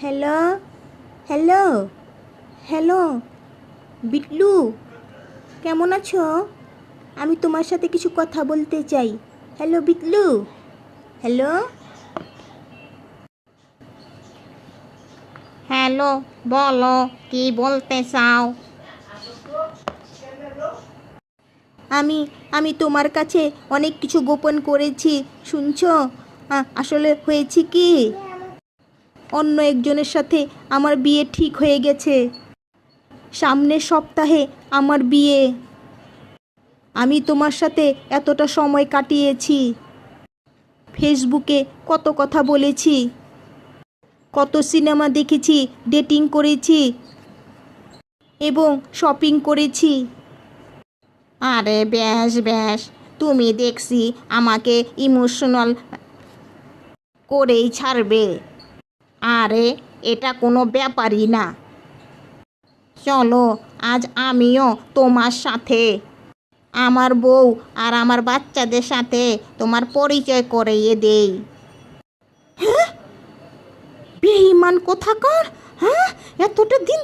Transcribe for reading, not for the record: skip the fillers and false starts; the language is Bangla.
হ্যালো হ্যালো হ্যালো বিটলু, কেমন আছো? আমি তোমার সাথে কিছু কথা বলতে চাই। Hello Bitlu, hello. হ্যালো, বলো কি বলতে চাও? আমি আমি তোমার কাছে অনেক কিছু গোপন করেছি, শুনছো? আসলে হয়েছে কি, অন্য একজনের সাথে আমার বিয়ে ঠিক হয়ে গেছে। সামনের সপ্তাহে আমার বিয়ে। আমি তোমার সাথে এতটা সময় কাটিয়েছি, ফেসবুকে কত কথা বলেছি, কত সিনেমা দেখেছি, ডেটিং করেছি এবং শপিং করেছি। আরে বেশ বেশ, তুমি দেখছি আমাকে ইমোশনাল করেই ছাড়বে। আরে এটা কোনো ব্যাপারই না। চলো আজ আমিও তোমার সাথে আমার বউ আর আমার বাচ্চাদের সাথে তোমার পরিচয় করিয়ে দেই। বেঈমান কোথাকার! হ্যাঁ, এতটা দিন